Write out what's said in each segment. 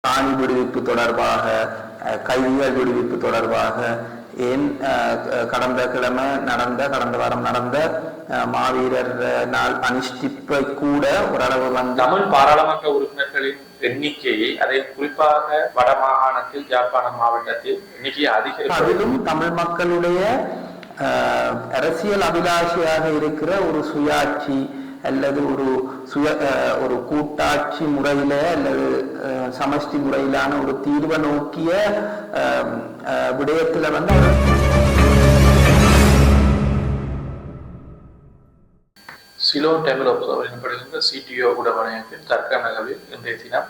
காணி விடுவிப்பு தொடர்பாக, கைதிகள் விடுவிப்பு தொடர்பாக, ஏன் கடந்த வாரம் நடந்த மாவீரர் நாள் அனுஷ்டிப்பை கூட ஓரளவு வந்து தமிழ் பாராளுமன்ற உறுப்பினர்களின் எண்ணிக்கையை, அதை குறிப்பாக வட மாகாணத்தில் யாழ்ப்பாணம் மாவட்டத்தில் எண்ணிக்கையை அதிகரிக்கும். அதிலும் தமிழ் மக்களுடைய அரசியல் அபிலாஷையாக இருக்கிற ஒரு சுயாட்சி அல்லது ஒரு கூட்டாட்சி முறையில அல்லது சமஷ்டி முறையிலான ஒரு தீர்வை நோக்கிய விடயத்துல வந்து சிலோன் தமிழ் ஒப்புதல் எனப்படுகின்ற சிடிஓ உடமனையத்தின் தர்க்க நகரில் இன்றைய தினம்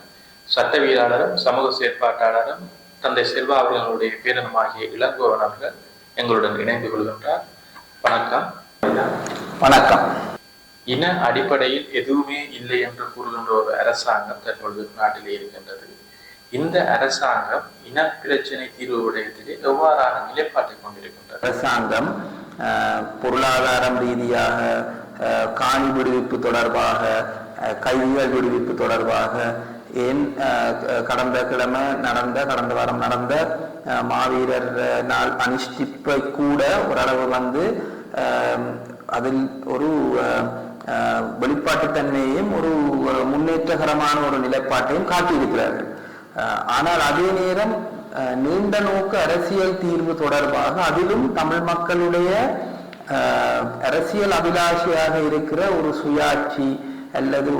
சட்டவியலாளரும் சமூக செயற்பாட்டாளரும் தந்தை செல்வா அவர்களுடைய பேரனுமாகிய இளங்கோவன் அவர்கள் எங்களுடன் இணைந்து கொள்கின்றார். வணக்கம். வணக்கம். இன அடிப்படையில் எதுவுமே இல்லை என்று கூறுகின்ற ஒரு அரசாங்கம் தற்பொழுது நாட்டிலே இருக்கின்றது. இந்த அரசாங்கம் இன பிரச்சனை தீர்வு விடயத்திலே எவ்வாறான நிலைப்பாட்டை கொண்டிருக்கின்றது? அரசாங்கம் பொருளாதாரம் ரீதியாக, காணி விடுவிப்பு தொடர்பாக, கைதிகள் விடுவிப்பு தொடர்பாக, ஏன் கடந்த வாரம் நடந்த மாவீரர் நாள் அனுஷ்டிப்பை கூட ஓரளவு வந்து அதில் ஒரு வெளிப்பாட்டுத்தன்மையையும் ஒரு முன்னேற்றகரமான ஒரு நிலைப்பாட்டையும் காட்டியிருக்கிறார்கள். ஆனால் அதே நேரம் நீண்ட நோக்கு அரசியல் தீர்வு தொடர்பாக அதிலும் தமிழ் மக்களுடைய அரசியல் அபிலாஷையாக இருக்கிற ஒரு சுயாட்சி அல்லது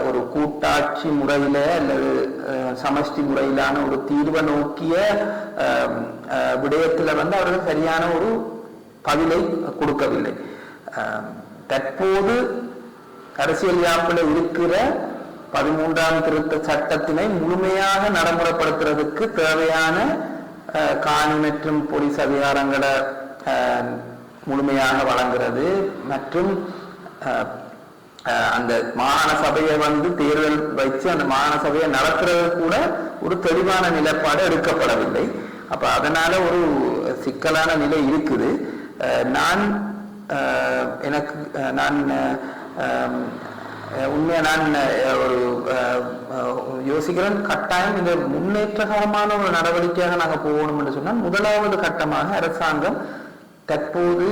ஒரு கூட்டாட்சி முறையில அல்லது சமஷ்டி முறையிலான ஒரு தீர்வை நோக்கிய விடயத்துல வந்து அவர்கள் சரியான ஒரு பதிலை கொடுக்கவில்லை. தற்போது அரசியல் யாப்பில் இருக்கிற 13ஆம் திருத்த சட்டத்தினை முழுமையாக நடைமுறைப்படுத்துறதுக்கு தேவையான காணி மற்றும் போலீஸ் அதிகாரங்களை முழுமையாக வழங்குறது மற்றும் அந்த மாகாண சபையை வந்து தேர்தல் வச்சு அந்த மாகாண சபையை நடத்துறது கூட ஒரு தெளிவான நிலைப்பாடு எடுக்கப்படவில்லை. அப்ப அதனால ஒரு சிக்கலான நிலை இருக்குது. நான் ஒரு யோசிக்கிறேன், கட்டாயம் இந்த முன்னேற்றகரமான ஒரு நடவடிக்கையாக நாங்கள் போகணும் என்று சொன்னால் முதலாவது கட்டமாக அரசாங்கம் தற்போது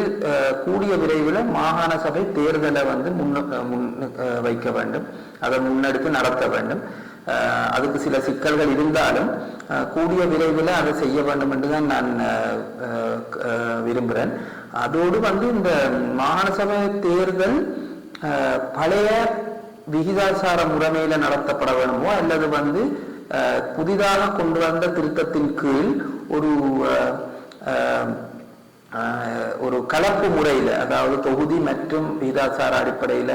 கூடிய விரைவில் மாகாண சபை தேர்தலை வந்து வைக்க வேண்டும், அதை முன்னெடுத்து நடத்த வேண்டும். அதுக்கு சில சிக்கல்கள் இருந்தாலும் கூடிய விரைவில் அதை செய்ய வேண்டும் என்றுதான் நான் விரும்புகிறேன். அதோடு வந்து இந்த மாகாண சபை தேர்தல் பழைய விகிதாசார முறைமையில நடத்தப்பட வேண்டுமோ அல்லது வந்து புதிதாக கொண்டு வந்த திருத்தத்தின் கீழ் ஒரு கலப்பு முறையில, அதாவது தொகுதி மற்றும் விகிதாசார அடிப்படையில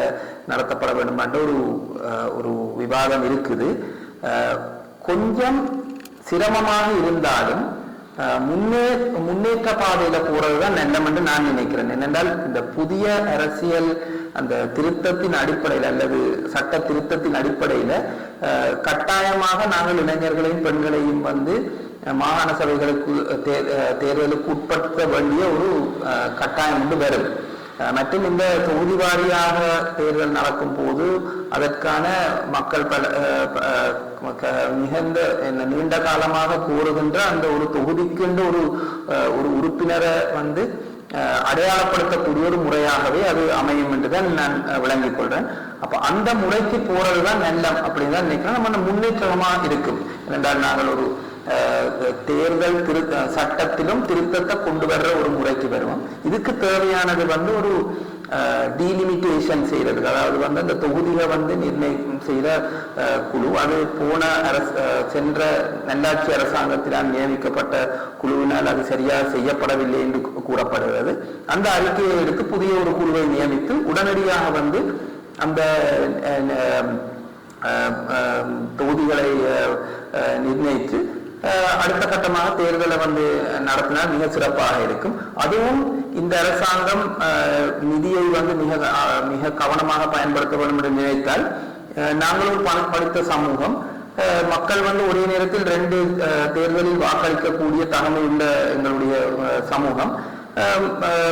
நடத்தப்பட வேண்டும் என்ற ஒரு விவாதம் இருக்குது. கொஞ்சம் சிரமமாக இருந்தாலும் முன்னேற்ற பாதையில போறதுதான் நல்லம் என்று நான் நினைக்கிறேன். என்னென்றால் இந்த புதிய அரசியல் அந்த திருத்தத்தின் அடிப்படையில் அல்லது சட்ட திருத்தத்தின் அடிப்படையில கட்டாயமாக நாங்கள் இளைஞர்களையும் பெண்களையும் வந்து மாகாண சபைகளுக்கு தேர்தலுக்கு உட்படுத்த வேண்டிய ஒரு கட்டாயம் உண்டு வருது. மற்றும் இந்த தொகுதி வாரியாக தேர்தல் நடக்கும் போது அதற்கான மக்கள் மிகுந்த நீண்ட காலமாக கோருகின்ற அந்த ஒரு தொகுதிக்கு ஒரு உறுப்பினரை வந்து அடையாளப்படுத்தக்கூடிய ஒரு முறையாகவே அது அமையும் என்றுதான் நான் விளங்கிக் கொள்றேன். அப்ப அந்த முறைக்கு போறதுதான் நல்லம் அப்படின்னு தான் நினைக்கிறேன். நம்ம முன்னேற்றமா இருக்கும். என்றால் நாங்கள் ஒரு தேர்தல் சட்டத்திலும் திருத்தத்தை கொண்டு வர்ற ஒரு முறைக்கு வருவோம். இதுக்கு தேவையானது வந்து ஒரு டீலிமிட்டேஷன் செய்யறதுக்கு, அதாவது வந்து அந்த தொகுதியை வந்து நிர்ணயம் செய்த குழு, அது போன சென்ற நல்லாட்சி அரசாங்கத்தினால் நியமிக்கப்பட்ட குழுவினால் அது சரியாக செய்யப்படவில்லை என்று கூறப்படுகிறது. அந்த அறிக்கையை எடுத்து புதிய ஒரு குழுவை நியமித்து உடனடியாக வந்து அந்த தொகுதிகளை நிர்ணயித்து அடுத்த கட்டமாக தேர்தலை வந்து நடத்தினால் மிக சிறப்பாக இருக்கும். அதுவும் இந்த அரசாங்கம் நிதியை வந்து மிக கவனமாக பயன்படுத்த வேண்டும் என்று நினைத்தால், நாங்களும் படித்த சமூகம், மக்கள் வந்து ஒரே நேரத்தில் 2 தேர்தலில் வாக்களிக்கக்கூடிய தகமை உள்ள எங்களுடைய சமூகம்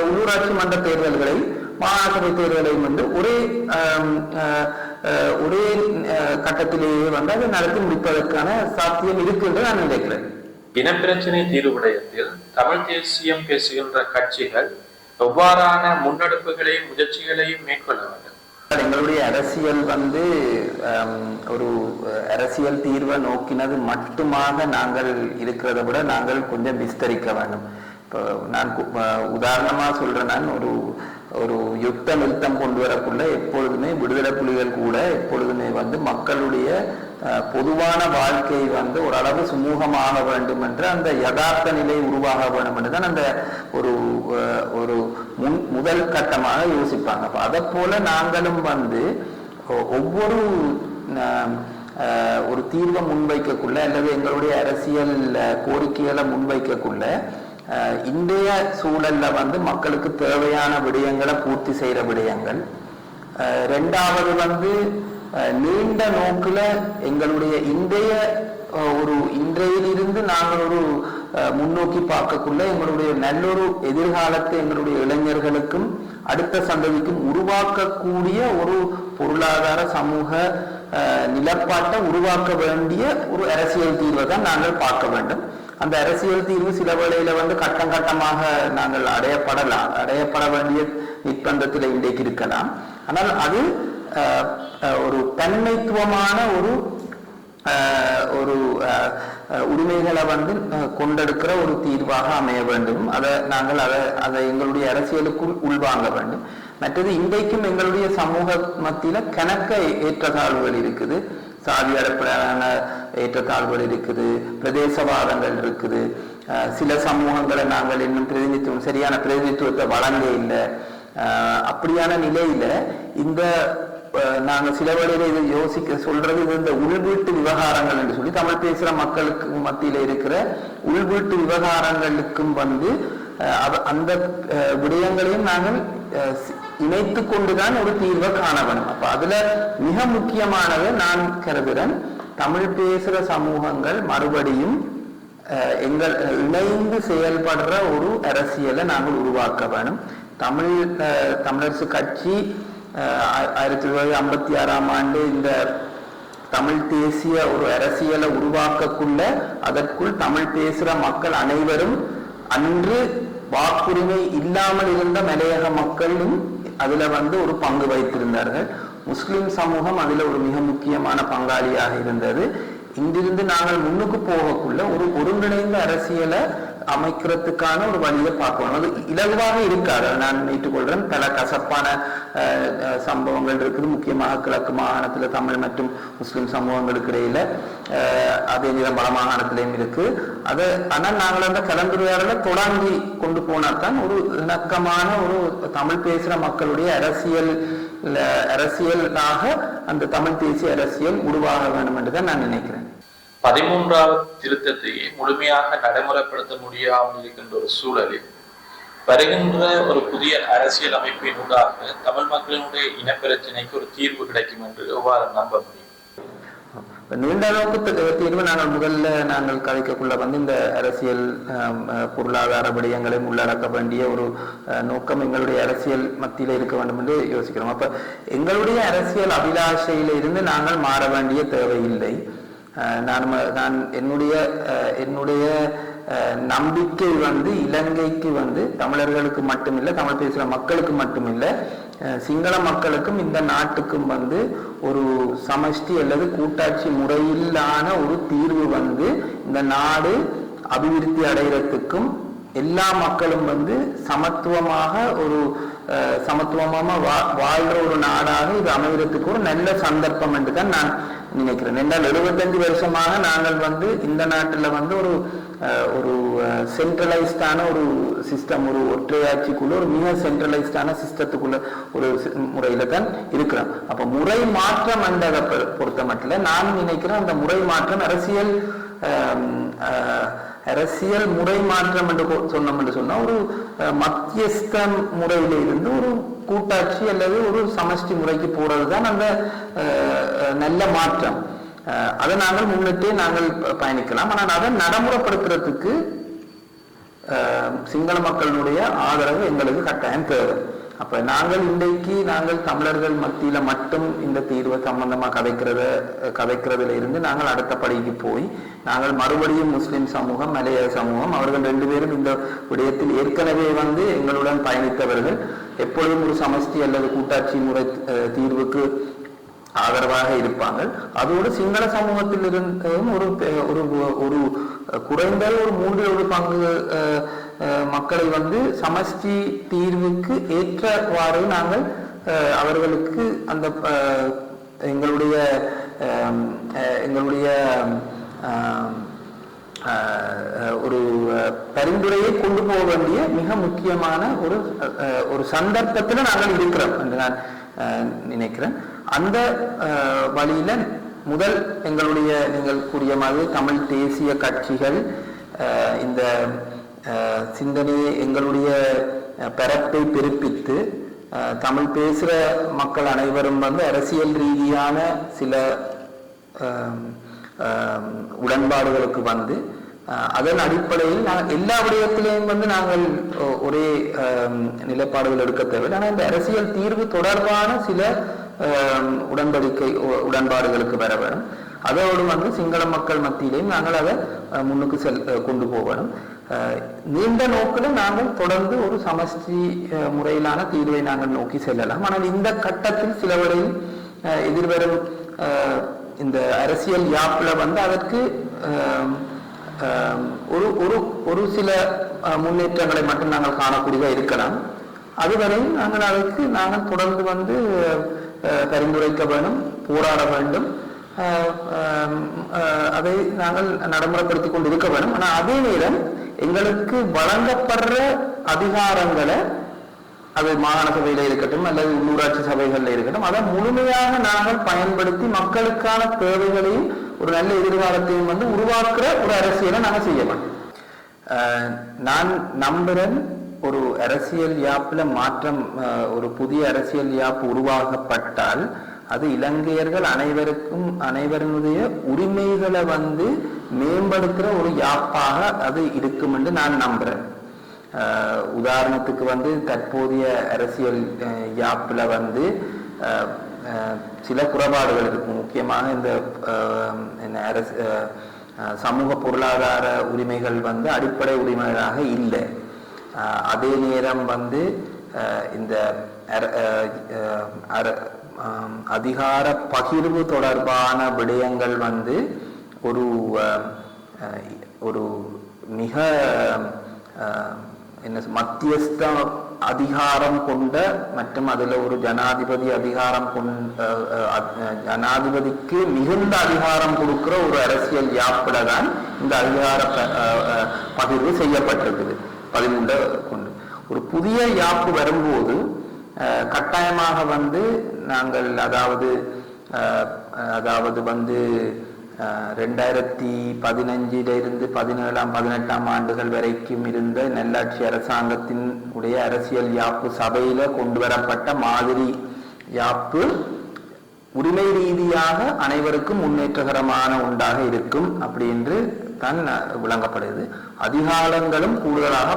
உள்ளூராட்சி மன்ற தேர்தல்களை மாகாண சபை தேர்தலையும் வந்து ஒரே ஒரே கட்டத்திலேயே வந்து அதை நடத்தி முடிப்பதற்கான சாத்தியம் இருக்கு என்று நான் நினைக்கிறேன். இனப்பிரச்சனை தீர்வு விடயத்தில் தமிழ் தேசியம் பேசுகின்ற கட்சிகள் எவ்வாறான முன்னெடுப்புகளையும் முயற்சிகளையும் மேற்கொள்ள வேண்டும்? எங்களுடைய அரசியல் வந்து ஒரு அரசியல் தீர்வை நோக்கினது மட்டுமாக நாங்கள் இருக்கிறத விட நாங்கள் கொஞ்சம் விஸ்தரிக்க வேண்டும். இப்போ நான் உதாரணமா சொல்றேன், நான் ஒரு யுத்த நிறுத்தம் கொண்டு வரக்குள்ள எப்பொழுதுமே விடுதலை புலிகள் கூட எப்பொழுதுமே வந்து மக்களுடைய பொதுவான வாழ்க்கை வந்து ஓரளவு சுமூகமாக வேண்டும் என்ற அந்த யதார்த்த நிலை உருவாக வேண்டும் என்றுதான் அந்த ஒரு முதல் கட்டமாக யோசிப்பாங்க. அப்ப அதை போல நாங்களும் வந்து ஒவ்வொரு ஒரு தீர்வை முன்வைக்கக்குள்ள அல்லது எங்களுடைய அரசியல் கோரிக்கைகளை முன்வைக்கக்குள்ள இன்றைய சூழல்ல வந்து மக்களுக்கு தேவையான விடயங்களை பூர்த்தி செய்யற விடயங்கள், ரெண்டாவது வந்து நீண்ட நோக்குல எங்களுடைய இன்றையிலிருந்து நாங்கள் ஒரு முன்னோக்கி பார்க்கக்குள்ள எங்களுடைய நல்லொரு எதிர்காலத்தை எங்களுடைய இளைஞர்களுக்கும் அடுத்த சந்ததிக்கும் உருவாக்கக்கூடிய ஒரு பொருளாதார சமூக நிலப்பாட்டை உருவாக்க வேண்டிய ஒரு அரசியல் தீர்வை தான் நாங்கள் பார்க்க வேண்டும். அந்த அரசியல் தீர்வு சில வேளையில வந்து கட்டம் கட்டமாக நாங்கள் அடையப்பட வேண்டிய நிர்பந்தத்தில் இன்றைக்கு இருக்கலாம். ஆனால் அது ஒரு தன்மைத்துவமான ஒரு உரிமைகளை வந்து கொண்டெடுக்கிற ஒரு தீர்வாக அமைய வேண்டும். நாங்கள் அதை எங்களுடைய அரசியலுக்குள் உள்வாங்க வேண்டும். மற்றது இன்றைக்கும் எங்களுடைய சமூக மத்தியில கணக்க ஏற்றத்தாழ்வுகள் இருக்குது, சாதி அடிப்படையிலான ஏற்றத்தாழ்வுகள் இருக்குது, பிரதேசவாதங்கள் இருக்குது. சில சமூகங்களை நாங்கள் இன்னும் சரியான பிரதிநிதித்துவத்தை வழங்க இல்லை. அப்படியான நிலையில நாங்கள் சில வேளையில இதை யோசிக்க சொல்றது இந்த உள்வீட்டு விவகாரங்கள் என்று சொல்லி தமிழ் பேசுற மக்களுக்கு மத்தியில இருக்கிற உள்வீட்டு விவகாரங்களுக்கும் வந்து அந்த விடயங்களையும் நாங்கள் இணைத்து கொண்டுதான் ஒரு தீர்வை காண வேண்டும். அப்ப அதுல மிக முக்கியமானது நான் கருதுகிறேன், தமிழ் பேசுற சமூகங்கள் மறுபடியும் இணைந்து செயல்படுற ஒரு அரசியலை நாங்கள் உருவாக்க வேணும். தமிழரசு கட்சி 1956ஆம் ஆண்டு இந்த தமிழ் தேசிய ஒரு அரசியலை உருவாக்கக்குள்ள அதற்குள் தமிழ் பேசுற மக்கள் அனைவரும் அன்று வாக்குரிமை இல்லாமல் இருந்த மலையக மக்களும் அதுல வந்து ஒரு பங்கு வைத்திருந்தார்கள். முஸ்லிம் சமூகம் அதுல ஒரு மிக முக்கியமான பங்காளியாக இருந்தது. இங்கிருந்து நாங்கள் முன்னுக்கு போகக்குள்ள ஒரு ஒருங்கிணைந்த அரசியலை அமைக்கிறதுக்கான ஒரு வழியை பார்க்கணும். அது இலகுவாக இருக்காது, நான் ஏற்றுக்கொள்றேன். பல கசப்பான சம்பவங்கள் இருக்குது, முக்கியமாக கிழக்கு மாகாணத்துல தமிழ் மற்றும் முஸ்லிம் சமூகங்களுக்கு இடையில, அதே நேரம் வட மாகாணத்திலையும் இருக்கு. ஆனால் நாங்கள் அந்த கலந்துரையாடலை தொடங்கி கொண்டு போனால்தான் ஒரு இணக்கமான ஒரு தமிழ் பேசுற மக்களுடைய அரசியலாக அந்த தமிழ் தேசிய அரசியல் உருவாக வேண்டும் என்றுதான் நான் நினைக்கிறேன். 13வது திருத்தத்தையே முழுமையாக நடைமுறைப்படுத்த முடியாமல் இருக்கின்ற ஒரு சூழலில் வருகின்ற ஒரு புதிய அரசியல் அமைப்பின் ஊடாக தமிழ் மக்களினுடைய இனப்பிரச்சனைக்கு ஒரு தீர்வு கிடைக்கும் என்று எவ்வாறு நம்ப முடியும்? நீண்ட நோக்கு தீர்வு நாங்கள் கதைக்குள்ள வந்து இந்த அரசியல் பொருளாதார விடயங்களையும் உள்ளடக்க வேண்டிய ஒரு நோக்கம் எங்களுடைய அரசியல் மத்தியில இருக்க வேண்டும் என்று யோசிக்கிறோம். அப்ப எங்களுடைய அரசியல் அபிலாஷையில இருந்து நாங்கள் மாற வேண்டிய தேவையில்லை. நான் என்னுடைய நம்பிக்கை வந்து இலங்கைக்கு வந்து தமிழர்களுக்கு மட்டுமில்லை, தமிழ் பேசுகிற மக்களுக்கு மட்டுமில்லை, சிங்கள மக்களுக்கும் இந்த நாட்டுக்கும் வந்து ஒரு சமஷ்டி அல்லது கூட்டாட்சி முறையிலான ஒரு தீர்வு வந்து இந்த நாடு அபிவிருத்தி அடைகிறதுக்கும் எல்லா மக்களும் வந்து சமத்துவமாக வாழ்ற ஒரு நாடாக இது அமைகிறதுக்கு ஒரு நல்ல சந்தர்ப்பம் என்று தான் நான் நினைக்கிறேன். என்றால் 75 வருஷமாக நாங்கள் வந்து இந்த நாட்டில் வந்து ஒரு சென்ட்ரலைஸ்டான ஒரு சிஸ்டம், ஒரு ஒற்றையாட்சிக்குள்ள ஒரு மிக சென்ட்ரலைஸ்டான சிஸ்டத்துக்குள்ள ஒரு முறையில தான் இருக்கிறோம். அப்ப முறை மாற்றம் என்றதை பொறுத்த மட்டும் நான் நினைக்கிறேன், அந்த முறை மாற்றம் அரசியல் முறை மாற்றம் என்று சொன்னா ஒரு மத்தியஸ்த முறையில இருந்து ஒரு கூட்டாட்சி அல்லது ஒரு சமஷ்டி முறைக்கு போறதுதான் அந்த நல்ல மாற்றம். அதை நாங்கள் முன்னிட்டே நாங்கள் பயணிக்கலாம். ஆனால் அதை நடைமுறைப்படுத்துறதுக்கு சிங்கள மக்களுடைய ஆதரவு எங்களுக்கு கட்டாயம் தேவை. அப்ப நாங்கள் இன்றைக்கு தமிழர்கள் மத்தியில மட்டும் இந்த தீர்வை சம்பந்தமா கதைக்கிறதுல இருந்து நாங்கள் அடுத்த படிக்கு போய் நாங்கள் மறுபடியும் முஸ்லிம் சமூகம், மலைய சமூகம், அவர்கள் 2 பேரும் இந்த விடயத்தில் ஏற்கனவே எங்களுடன் பயணித்தவர்கள், எப்பொழுதும் ஒரு சமஷ்டி அல்லது கூட்டாட்சி முறை தீர்வுக்கு ஆதரவாக இருப்பாங்க. அதோடு சிங்கள சமூகத்தில் இருந்தும் ஒரு குறைந்த ஒரு 3 பங்கு மக்களை சமஷ்டி தீர்வுக்கு ஏற்றவாறு நாங்கள் அவர்களுக்கு அந்த எங்களுடைய ஒரு பரிந்துரையை கொண்டு போக வேண்டிய மிக முக்கியமான ஒரு சந்தர்ப்பத்தில் நாங்கள் இருக்கிறோம் என்று நான் நினைக்கிறேன். அந்த வழியில முதல் நீங்கள் கூறிய மாதிரி தமிழ் தேசிய கட்சிகள் இந்த சிந்தனையை எங்களுடைய பரப்பை பெருப்பித்து தமிழ் பேசுகிற மக்கள் அனைவரும் அரசியல் ரீதியான சில உடன்பாடுகளுக்கு அதன் அடிப்படையில் எல்லா விடயத்திலையும் நாங்கள் ஒரே நிலைப்பாடுகள் எடுக்க தேவை. ஆனால் இந்த அரசியல் தீர்வு தொடர்பான சில உடன்பாடுகளுக்கு வர வேணும். அதோடு சிங்கள மக்கள் மத்தியிலையும் நாங்கள் அதை முன்னுக்கு கொண்டு போகணும். நீண்ட நோக்கில் நாங்கள் தொடர்ந்து ஒரு சமஷ்டி முறையிலான தீர்வை நாங்கள் நோக்கி செல்லலாம். ஆனால் இந்த கட்டத்தில் சில வரையில் எதிர்வரும் இந்த அரசியல் யாப்புல அதற்கு ஒரு சில முன்னேற்றங்களை மட்டும் நாங்கள் காணக்கூடியதாக இருக்கலாம். அதுவரை நாங்கள் தொடர்ந்து பரிந்துரைக்க வேண்டும், போராட வேண்டும், அதை நாங்கள் நடைமுறைப்படுத்திக் கொண்டு இருக்க வேண்டும். ஆனால் அதே நேரம் எங்களுக்கு வழங்கப்படுற அதிகாரங்களை, அது மாகாண சபையில இருக்கட்டும் அல்லது உள்ளூராட்சி சபைகள்ல இருக்கட்டும், அதை முழுமையாக நாங்கள் பயன்படுத்தி மக்களுக்கான தேவைகளையும் ஒரு நல்ல எதிர்காலத்தையும் உருவாக்குற ஒரு அரசியலை நாங்கள் செய்ய வேண்டும். நான் நம்புறேன், ஒரு அரசியல் யாப்புல மாற்றம், ஒரு புதிய அரசியல் யாப்பு உருவாக்கப்பட்டால் அது இலங்கையர்கள் அனைவருடைய உரிமைகளை மேம்படுத்துற ஒரு யாப்பாக அது இருக்கும் என்று நான் நம்புறேன். உதாரணத்துக்கு தற்போதைய அரசியல் யாப்புல சில குறைபாடுகள் இருக்கும். முக்கியமாக இந்த சமூக பொருளாதார உரிமைகள் அடிப்படை உரிமைகளாக இல்லை. அதே நேரம் இந்த அதிகார பகிர்வு தொடர்பான விடயங்கள் ஒரு மிக மத்தியஸ்த அதிகாரம் கொண்ட மற்றும் அதுல ஒரு ஜனாதிபதி ஜனாதிபதிக்கு மிகுந்த அதிகாரம் கொடுக்கிற ஒரு அரசியல் யாப்புல தான் இந்த அதிகார பகிர்வு செய்யப்பட்டிருக்குது 13 கொண்டு. ஒரு புதிய யாப்பு வரும்போது கட்டாயமாக நாங்கள் அதாவது 2015 இருந்து 17-18 ஆண்டுகள் வரைக்கும் இருந்த நல்லாட்சி அரசாங்கத்தின் உடைய அரசியல் யாப்பு சபையில கொண்டு வரப்பட்ட மாதிரி யாப்பு உரிமை ரீதியாக அனைவருக்கும் முன்னேற்றகரமான ஒன்றாக இருக்கும் அப்படி என்று தான் விளங்கப்படுகிறது. அதிகாரங்களும் கூடுதலாக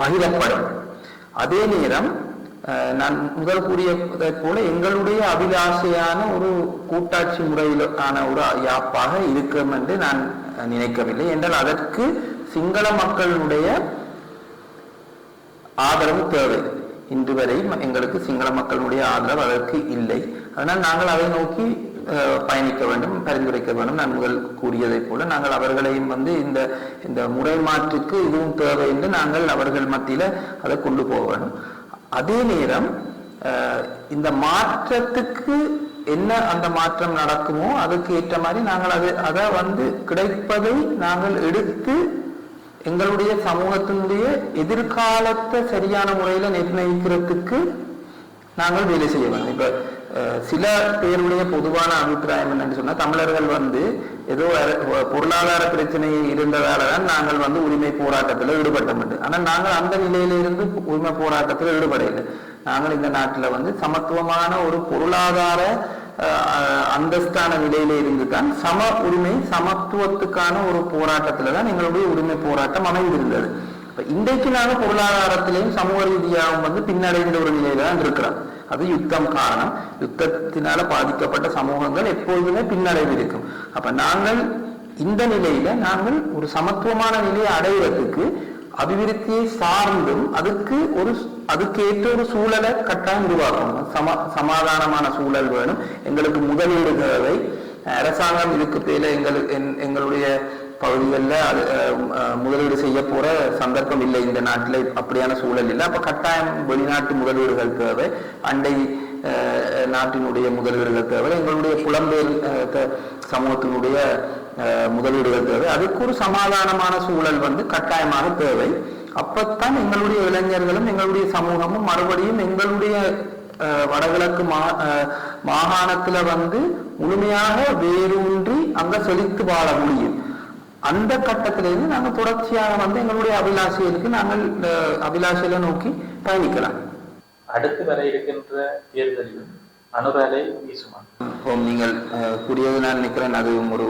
பகிரப்படும். அதே நேரம் நான் முதல் கூறியதை போல எங்களுடைய அபிலாஷையான ஒரு கூட்டாட்சி முறையிலான ஒரு யாப்பாக இருக்கும் என்று நான் நினைக்கவில்லை. என்றால் அதற்கு சிங்கள மக்களுடைய ஆதரவு தேவை. இன்று வரை எங்களுக்கு சிங்கள மக்களுடைய ஆதரவு அதற்கு இல்லை. அதனால் நாங்கள் அதை நோக்கி பயணிக்க வேண்டும், பரிந்துரைக்க வேண்டும். நான் முதல் கூறியதை போல நாங்கள் அவர்களையும் இந்த முறை மாற்றுக்கு இதுவும் தேவை என்று நாங்கள் அவர்கள் மத்தியில அதை கொண்டு போக வேண்டும். அதே நேரம் இந்த மாற்றத்துக்கு என்ன அந்த மாற்றம் நடக்குமோ அதுக்கு ஏற்ற மாதிரி நாங்கள் அதை கிடைப்பதை நாங்கள் எடுத்து எங்களுடைய சமூகத்தினுடைய எதிர்காலத்தை சரியான முறையில நிர்ணயிக்கிறதுக்கு நாங்கள் வேலை செய்ய வேண்டும். இப்ப சில பேருடைய பொதுவான அபிப்பிராயம் என்னன்னு சொன்னா, தமிழர்கள் ஏதோ பொருளாதார பிரச்சனை இருந்ததாலதான் நாங்கள் உரிமை போராட்டத்தில் ஈடுபட்டோம். ஆனால் நாங்கள் அந்த நிலையில இருந்து உரிமை போராட்டத்தில் ஈடுபடையில்லை. நாங்கள் இந்த நாட்டில் சமத்துவமான ஒரு பொருளாதார அந்தஸ்தான நிலையில இருந்து தான் சம உரிமை சமத்துவத்துக்கான ஒரு போராட்டத்துல தான் எங்களுடைய உரிமை போராட்டம் அமைந்திருந்தது. இன்றைக்கு நாங்கள் பொருளாதாரத்திலையும் சமூக ரீதியாகவும் வந்து பின்னடைந்த ஒரு நிலையில தான் இருக்கிறோம். அது யுத்தம் காரணம். யுத்தத்தினால பாதிக்கப்பட்ட சமூகங்கள் எப்பொழுதுமே பின்னடைவு இருக்கும். அப்ப நாங்கள் இந்த நிலையில நாங்கள் ஒரு சமத்துவமான நிலையை அடைவதற்கு அபிவிருத்தியை சார்ந்தும் அதுக்கு ஏற்ற ஒரு சூழலை கட்டாயம் உருவாக்கணும். சமாதானமான சூழல் வேணும். எங்களுக்கு முதலீடு தேவை. அரசாங்கம் இதுக்கு பேர எங்களுடைய பகுதிகளில் முதலீடு செய்ய போற சந்தர்ப்பம் இல்லை. இந்த நாட்டில் அப்படியான சூழல் இல்லை. அப்ப கட்டாயம் வெளிநாட்டு முதலீடுகள் தேவை. அண்டை நாட்டினுடைய முதலீடுகள் தேவை. எங்களுடைய புலம்பெயர் சமூகத்தினுடைய முதலீடுகள் தேவை. அதுக்கு ஒரு சமாதானமான சூழல் வந்து கட்டாயமாக தேவை. அப்பத்தான் எங்களுடைய இளைஞர்களும் எங்களுடைய சமூகமும் மறுபடியும் எங்களுடைய வடகிழக்கு மாகாணத்துல வந்து முழுமையாக வேரூன்றி அங்க செழித்து வாழ முடியும். அந்த கட்டத்திலிருந்து நாங்கள் தொடர்ச்சியாக வந்து எங்களுடைய அபிலாஷைகளுக்கு நாங்கள் அபிலாஷையில நோக்கி பயணிக்கலாம். அடுத்து வர இருக்கின்ற தேர்தலிலும் அனுராலை வீசுமா? நீங்கள் கூறியது நான் நினைக்கிறேன் அது ஒரு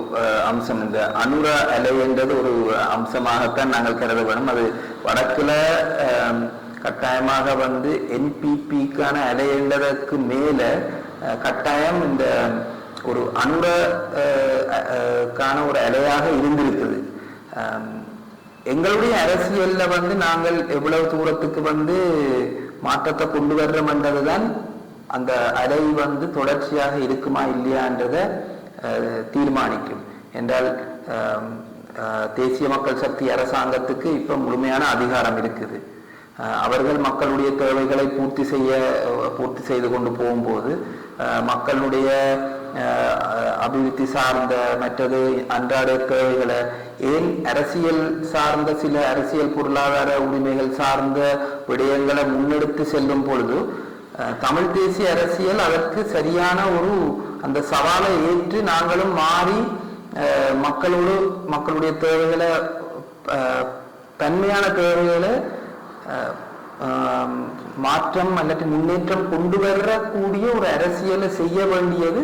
அம்சம். இந்த அனுர அலை என்றது ஒரு அம்சமாகத்தான் நாங்கள் கருத வேணும். அது வடக்குல கட்டாயமாக வந்து என்பிபிக்கான அலை என்றதற்கு மேல கட்டாயம் இந்த ஒரு அனுரக்கான ஒரு அலையாக இருந்திருக்குது. எங்களுடைய அரசியல்ல வந்து நாங்கள் எவ்வளவு தூரத்துக்கு வந்து மாற்றத்தை கொண்டு வர்றோம் என்றதுதான் அந்த அலை வந்து தொடர்ச்சியாக இருக்குமா இல்லையான்றதை தீர்மானிக்கும். என்றால் தேசிய மக்கள் சக்தி அரசாங்கத்துக்கு இப்ப முழுமையான அதிகாரம் இருக்குது. அவர்கள் மக்களுடைய தேவைகளை பூர்த்தி செய்து கொண்டு போகும்போது மக்களுடைய அபிவிருத்தி சார்ந்த மற்றது அன்றாட தேவைகளை ஏன் அரசியல் சார்ந்த சில அரசியல் பொருளாதார உரிமைகள் சார்ந்த விடயங்களை முன்னெடுத்து செல்லும் பொழுது தமிழ் தேசிய அரசியல் அதற்கு சரியான ஒரு அந்த சவாலை ஏற்று நாங்களும் மாறி மக்களுடைய தேவைகளை தன்மையான தேவைகளை மாற்றம் அல்லது முன்னேற்றம் கொண்டு வரக்கூடிய ஒரு அரசியலை செய்ய வேண்டியது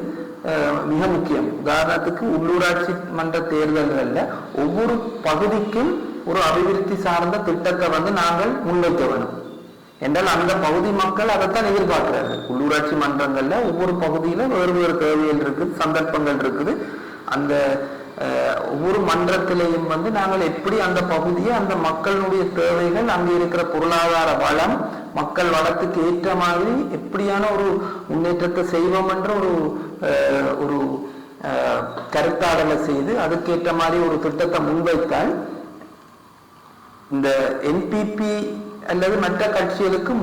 மிக முக்கியம். உதாரணத்துக்கு உள்ளூராட்சி மன்ற தேர்தல்கள்ல ஒவ்வொரு பகுதிக்கும் ஒரு அபிவிருத்தி சார்ந்த திட்டத்தை வந்து நாங்கள் முன்வைக்க வேண்டும் என்றால் அந்த பகுதி மக்கள் அதைத்தான் எதிர்பார்க்கிறார்கள். உள்ளூராட்சி மன்றங்கள்ல ஒவ்வொரு பகுதியில வேறு தேவைகள் இருக்குது, சந்தர்ப்பங்கள் இருக்குது. அந்த ஒவ்வொரு மன்றத்திலையும் வந்து நாங்கள் எப்படி அந்த பகுதியை அந்த மக்களுடைய தேவைகள் அங்கே இருக்கிற பொருளாதார வளம் மக்கள் வளத்துக்கு ஏற்ற மாதிரி எப்படியான ஒரு முன்னேற்றத்தை செய்வோம் என்ற ஒரு கருத்தாடலை செய்து அதுக்கேற்ற மாதிரி ஒரு திட்டத்தை முன்வைத்தால் இந்த என்பிபி அல்லது மற்ற கட்சிகளுக்கு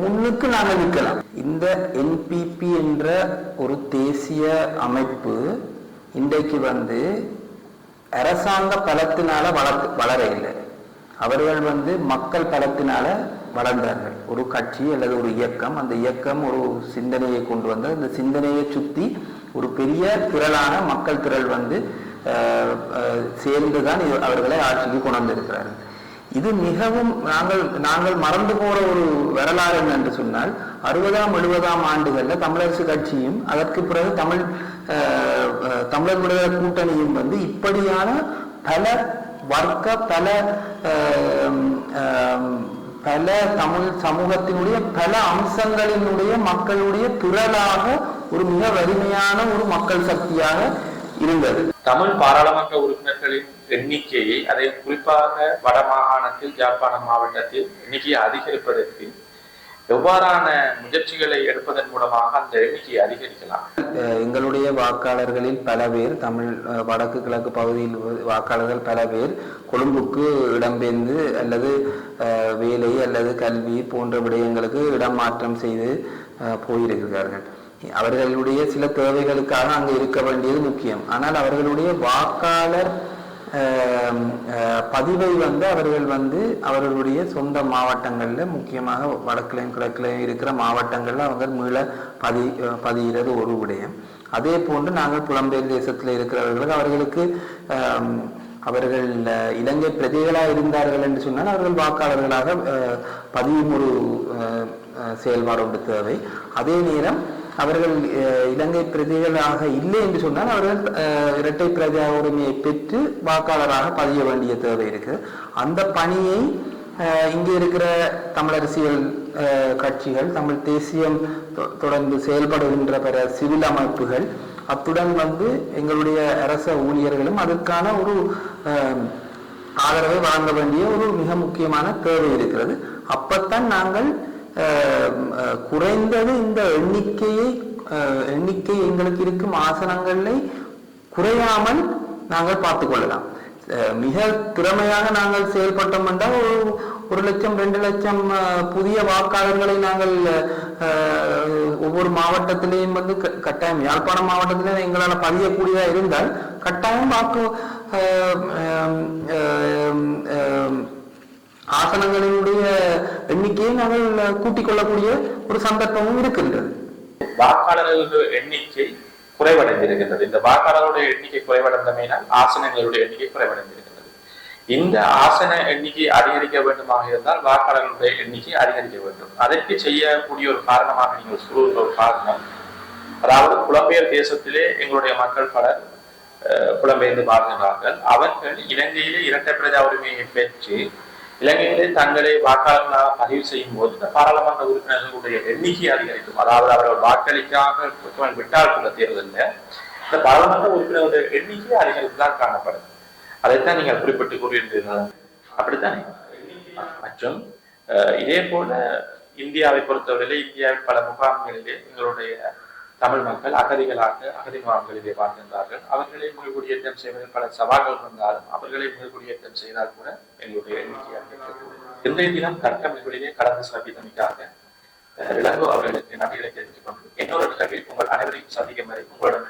முன்னுக்கு நாங்கள் நிற்கலாம். இந்த என்பிபி என்ற ஒரு தேசிய அமைப்பு இன்றைக்கு வந்து அரசாங்க பலத்தினால வளர இல்லை. அவர்கள் வந்து மக்கள் பலத்தினால வளர்ந்தார்கள். ஒரு கட்சி அல்லது ஒரு இயக்கம், அந்த இயக்கம் ஒரு சிந்தனையை கொண்டு வந்த இந்த சிந்தனையை சுத்தி ஒரு பெரிய திரளான மக்கள் திரள் வந்து சேர்ந்துதான் அவர்களை ஆட்சிக்கு கொண்டு வந்திருக்கிறார்கள். இது மிகவும் நாங்கள் மறந்து போற ஒரு வரலாறு என்று சொன்னால் 60ஆம் 70ஆம் ஆண்டுகள்ல தமிழரசு கட்சியும் அதற்கு பிறகு தமிழர் விடுதலை கூட்டணியும் வந்து இப்படியான பல வர்க்க பல தமிழ் சமூகத்தினுடைய பல அம்சங்களினுடைய மக்களுடைய திரளாக ஒரு மிக வலிமையான ஒரு மக்கள் சக்தியாக இருந்தது. தமிழ் பாராளுமன்ற உறுப்பினர்களின் எண்ணிக்கையை அதை குறிப்பாக வடமாகாணத்தில் யாழ்ப்பாணம் மாவட்டத்தில் எண்ணிக்கையை அதிகரிப்பதற்கு எவ்வாறான முயற்சிகளை எடுப்பதன் மூலமாக அந்த எண்ணிக்கையை அதிகரிக்கலாம்? எங்களுடைய வாக்காளர்களில் பல பேர் தமிழ் வடக்கு கிழக்கு பகுதியில் வாக்காளர்கள் பல பேர் கொழும்புக்கு இடம்பெயர்ந்து அல்லது வேலை அல்லது கல்வி போன்ற விடயங்களுக்கு இடம் மாற்றம் செய்து போயிருக்கிறார்கள். அவர்களுடைய சில தேவைகளுக்காக அங்கு இருக்க வேண்டியது முக்கியம். ஆனால் அவர்களுடைய வாக்காளர் பதிவை வந்து அவர்கள் வந்து அவர்களுடைய சொந்த மாவட்டங்கள்ல முக்கியமாக வடக்கிலையும் கிழக்கிலையும் இருக்கிற மாவட்டங்கள்ல அவங்க மீள பதிகிறது ஒரு விடயம். அதே போன்று நாங்கள் புலம்பெயர் தேசத்துல இருக்கிறவர்களுக்கு அவர்கள் இலங்கை பிரஜைகளாக இருந்தார்கள் என்று சொன்னால் அவர்கள் வாக்காளர்களாக பதியும் ஒரு செயல்பாடு ஒன்று தேவை. அதே நேரம் அவர்கள் இலங்கை பிரஜைகளாக இல்லை என்று சொன்னால் அவர்கள் இரட்டை பிரஜா உரிமையை பெற்று வாக்காளராக பதிய வேண்டிய தேவை இருக்கு. அந்த பணியை இங்கே இருக்கிற தமிழ் அரசியல் கட்சிகள், தமிழ் தேசியம் தொடர்ந்து செயல்படுகின்ற பிற சிவில் அமைப்புகள், அத்துடன் எங்களுடைய அரச ஊழியர்களும் அதற்கான ஒரு ஆதரவை வழங்க வேண்டிய ஒரு மிக முக்கியமான தேவை இருக்கிறது. அப்பத்தான் நாங்கள் குறைந்தது இந்த எண்ணிக்கை எங்களுக்கு இருக்கும் ஆசனங்களை குறையாமல் நாங்கள் பார்த்துக் கொள்ளலாம். மிக திறமையாக நாங்கள் செயல்பட்டோம் என்றால் 1 லட்சம் 2 லட்சம் புதிய வாக்காளர்களை நாங்கள் ஒவ்வொரு மாவட்டத்திலேயும் கட்டாயம், யாழ்ப்பாணம் மாவட்டத்திலே எங்களால் பதியக்கூடியதா இருந்தால் கட்டாயம் வாக்கு ஆசனங்களினுடைய எண்ணிக்கையை நாங்கள் கூட்டிக் கொள்ளக்கூடிய ஒரு சந்தர்ப்பமும் இருக்கின்றது. வாக்காளர்களுடைய எண்ணிக்கை குறைவடைந்திருக்கின்றது. இந்த வாக்காளர்களுடைய எண்ணிக்கை குறைவடைந்தமையினால் ஆசனங்களுடைய எண்ணிக்கை குறைவடைந்திருக்கின்றது. இந்த ஆசன எண்ணிக்கை அதிகரிக்க வேண்டுமாக இருந்தால் வாக்காளர்களுடைய எண்ணிக்கை அதிகரிக்க வேண்டும். அதற்கு செய்யக்கூடிய ஒரு காரணமாக நீங்கள் சொல்லுகிற ஒரு காரணம், அதாவது புலம்பெயர் தேசத்திலே எங்களுடைய மக்கள் பலர் புலம்பெயர்ந்து வாழ்கிறார்கள். அவர்கள் இலங்கையிலே இரட்டை பிரஜா உரிமையை பெற்று இலங்கையிலே தங்களை வாக்காளர்களாக பதிவு செய்யும் போது இந்த பாராளுமன்ற உறுப்பினர்களுடைய எண்ணிக்கை அதிகரிக்கும். அதாவது அவர்கள் வாக்களிக்காக விட்டால் கூட தேர்தலில் இந்த பாராளுமன்ற உறுப்பினர்களுடைய எண்ணிக்கை அதிகரித்துதான் காணப்படும். அதைத்தான் நீங்கள் குறிப்பிட்டு கூறியிருந்தீர்கள், அப்படித்தானே? மற்றும் இதே போல இந்தியாவை பொறுத்தவரையிலே இந்தியாவில் பல முகாம்களிலே எங்களுடைய தமிழ் மக்கள் அகதி முகாம்களிலே வாழ்கின்றார்கள். அவர்களை மீள்குடியேற்றம் செய்வதில் பல சவால்கள் இருந்தாலும் அவர்களை மீள்குடியேற்றம் செய்தால் கூட எங்களுடைய எண்ணிக்கை அதிகரிக்கக்கூடும். இன்றைய தினம் கட்டமைப்புகளிலே கடந்து சிறப்பித்தமைக்காக இளங்கோ அவர்களுக்கு நன்றிகளை தெரிவித்துக் கொண்டு இன்னொரு நிகழ்வில் உங்கள் அனைவரையும் சந்திக்கும் வரை உங்களிடம்